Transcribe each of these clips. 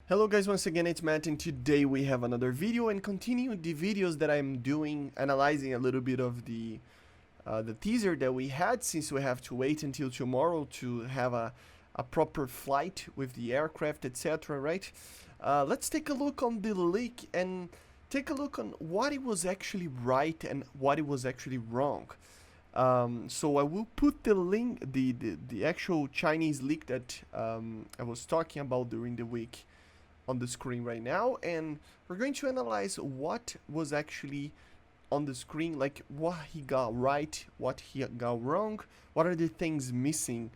Hello guys, once again it's Matt, and today we have another video and continue the videos that I'm doing, analyzing a little bit of the teaser that we had, since we have to wait until tomorrow to have a proper flight with the aircraft, etc. Right? Let's take a look on the leak and take a look on what it was actually right and what it was actually wrong. So I will put the link, the actual Chinese leak that I was talking about during the week on the screen right now, and we're going to analyze what was actually on the screen, like what he got right, what he got wrong, what are the things missing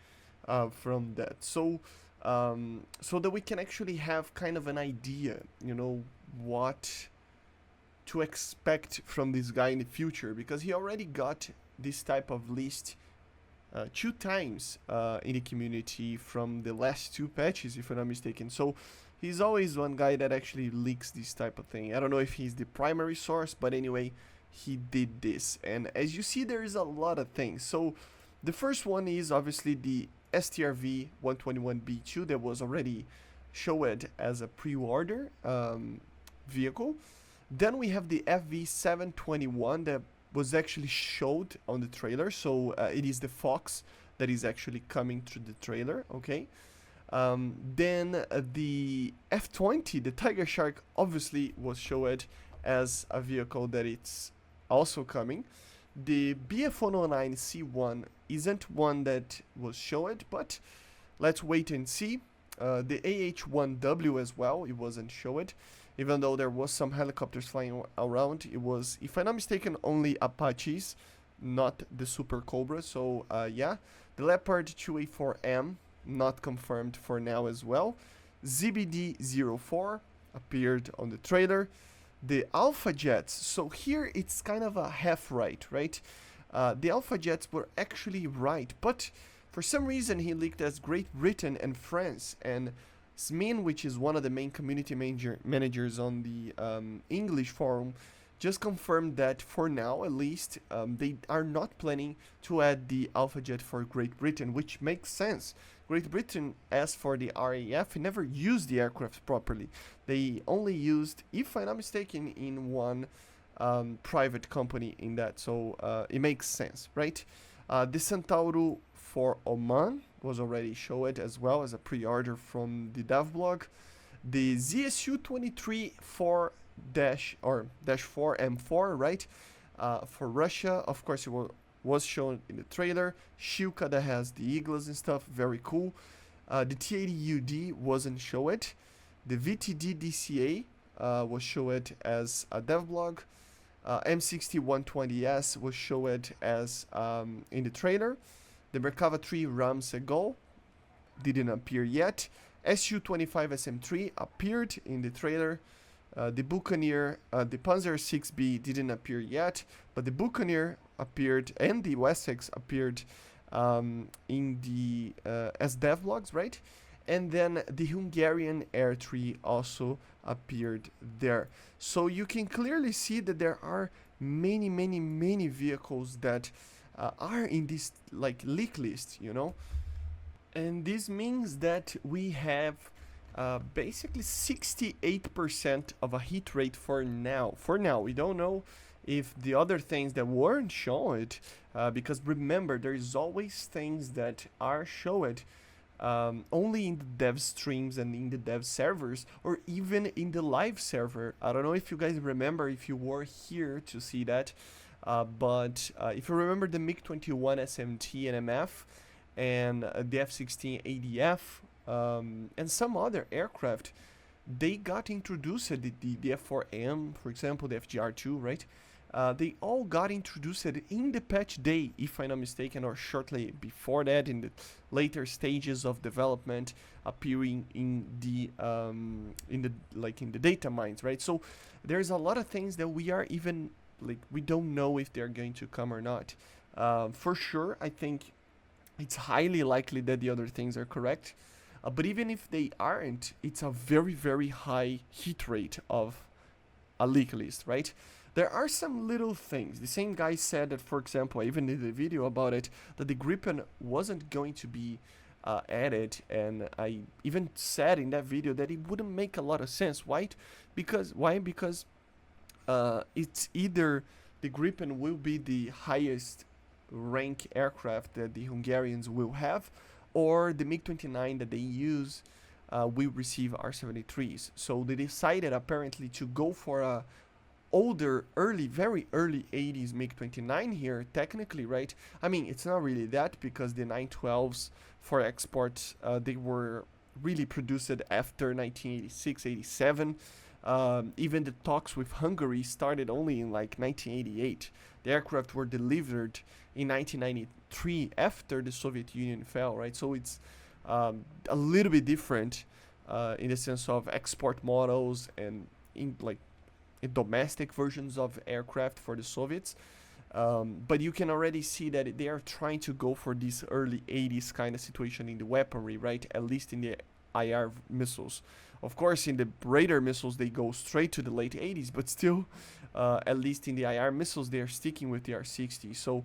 from that. So that we can actually have kind of an idea, what to expect from this guy in the future, because he already got this type of list 2 times in the community from the last 2 patches, if I'm not mistaken. So he's always one guy that actually leaks this type of thing. I don't know if he's the primary source, but anyway, he did this. And as you see, there is a lot of things. So the first one is obviously the STRV 121B2 that was already showed as a pre-order vehicle. Then we have the FV721 that was actually showed on the trailer. So it is the Fox that is actually coming through the trailer, okay? Then the F20, the Tiger Shark, obviously was showed as a vehicle that it's also coming. The BF109C1 isn't one that was showed, but let's wait and see. The AH1W as well, it wasn't showed, even though there was some helicopters flying around. It was, if I'm not mistaken, only Apaches, not the Super Cobra. So yeah, the Leopard 2A4M, not confirmed for now as well. ZBD04 appeared on the trailer. The Alpha Jets, so here it's kind of a half right? The Alpha Jets were actually right, but for some reason he leaked as Great Britain and France, and Smin, which is one of the main community managers on the English forum, just confirmed that for now, at least, they are not planning to add the Alpha Jet for Great Britain, which makes sense. Great Britain, as for the RAF, never used the aircraft properly. They only used, if I'm not mistaken, in one private company in that, so it makes sense, right? The Centauro for Oman was already showed as well as a pre-order from the dev blog. The ZSU-23 4 -4 M4, right? For Russia, of course, it was shown in the trailer. Shilka that has the eagles and stuff, very cool. The T-80UD wasn't showed. The VTD DCA was showed as a dev blog. M60-120S was showed as in the trailer. The Merkava 3 Ram Segal didn't appear yet. Su-25 SM3 appeared in the trailer. The Buccaneer, the Panzer 6B didn't appear yet, but the Buccaneer appeared and the Wessex appeared in the as devlogs, right? And then the Hungarian Air 3 also appeared there. So you can clearly see that there are many vehicles that are in this like leak list, and this means that we have basically 68% of a hit rate for now. We don't know if the other things that weren't shown, because remember, there is always things that are shown only in the dev streams and in the dev servers, or even in the live server. I don't know if you guys remember, if you were here to see that, but if you remember the MiG-21 SMT and MF, and the F-16 ADF, and some other aircraft, they got introduced, the F-4M, for example, the FGR-2, right? They all got introduced in the patch day, if I'm not mistaken, or shortly before that, in the later stages of development, appearing in the data mines, right? So there's a lot of things that we are even we don't know if they're going to come or not. For sure, I think it's highly likely that the other things are correct. But even if they aren't, it's a very high hit rate of a leak list, right? There are some little things. The same guy said that, for example, I even did a video about it, that the Gripen wasn't going to be added, and I even said in that video that it wouldn't make a lot of sense. Why? Because it's either the Gripen will be the highest rank aircraft that the Hungarians will have, or the MiG-29 that they use will receive R-73s. So they decided apparently to go for a older, very early 80s MiG-29 here, technically, right? I mean, it's not really that, because the 912s for export, they were really produced after 1986, 87. Even the talks with Hungary started only in like 1988. The aircraft were delivered in 1993 after the Soviet Union fell, right? So it's a little bit different in the sense of export models and in domestic versions of aircraft for the Soviets. But you can already see that they are trying to go for this early 80s kind of situation in the weaponry, right? At least in the IR missiles. Of course, in the radar missiles, they go straight to the late 80s, but still, at least in the IR missiles, they are sticking with the R-60. So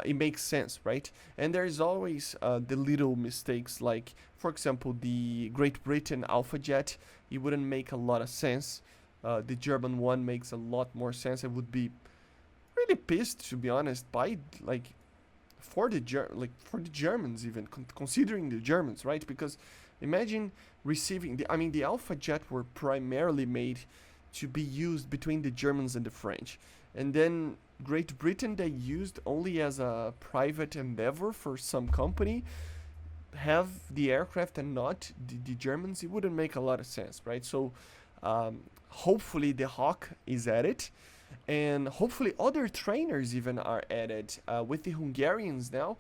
it makes sense, right? And there's always the little mistakes, like, for example, the Great Britain Alpha Jet. It wouldn't make a lot of sense. The German one makes a lot more sense. I would be really pissed, to be honest, by for the Germans, even considering the Germans, right? Because imagine receiving the Alpha Jet were primarily made to be used between the Germans and the French, and then Great Britain, they used only as a private endeavor for some company, have the aircraft and not the Germans. It wouldn't make a lot of sense, right? So hopefully the Hawk is added, and hopefully other trainers even are added. With the Hungarians now,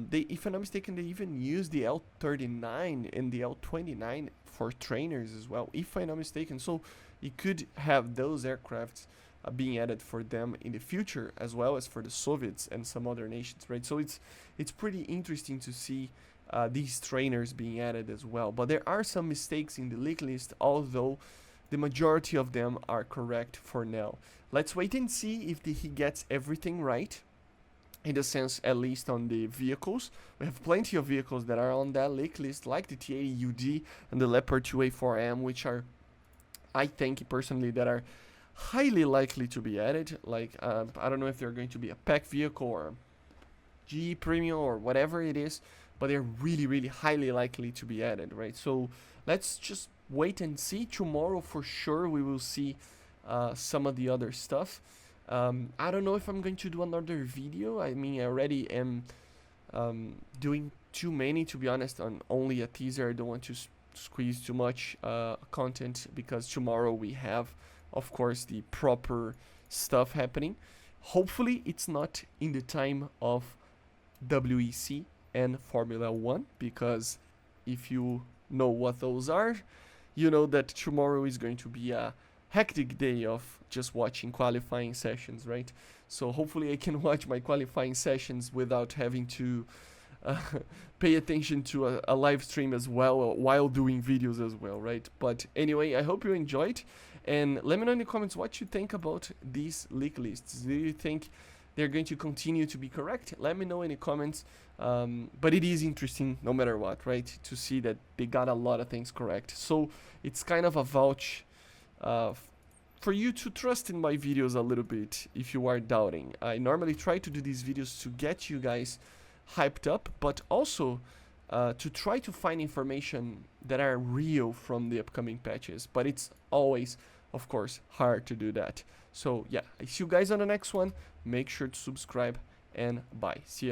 they, if I'm not mistaken, they even use the L39 and the L29 for trainers as well, if I'm not mistaken. So you could have those aircrafts being added for them in the future, as well as for the Soviets and some other nations, right? So it's pretty interesting to see these trainers being added as well. But there are some mistakes in the leak list, although the majority of them are correct for now. Let's wait and see if he gets everything right, in the sense, at least on the vehicles. We have plenty of vehicles that are on that leak list, like the T-80UD and the Leopard 2A4M, which are, I think personally, that are highly likely to be added. Like, I don't know if they're going to be a pack vehicle or GE Premium or whatever it is, but they're really, really highly likely to be added, right? So let's just wait and see. Tomorrow for sure we will see some of the other stuff. I don't know if I'm going to do another video. I mean, I already am doing too many, to be honest, on only a teaser. I don't want to squeeze too much content, because tomorrow we have, of course, the proper stuff happening. Hopefully it's not in the time of WEC and Formula 1, because if you know what those are, you know that tomorrow is going to be a hectic day of just watching qualifying sessions, right? So hopefully I can watch my qualifying sessions without having to pay attention to a live stream as well while doing videos as well, right? But anyway, I hope you enjoyed, and let me know in the comments what you think about these leak lists. Do you think they're going to continue to be correct? Let me know in the comments. But it is interesting no matter what, right, to see that they got a lot of things correct. So it's kind of a vouch for you to trust in my videos a little bit if you are doubting. I normally try to do these videos to get you guys hyped up, but also to try to find information that are real from the upcoming patches. But it's always, of course, hard to do that. So yeah, I see you guys on the next one. Make sure to subscribe, and bye. See ya.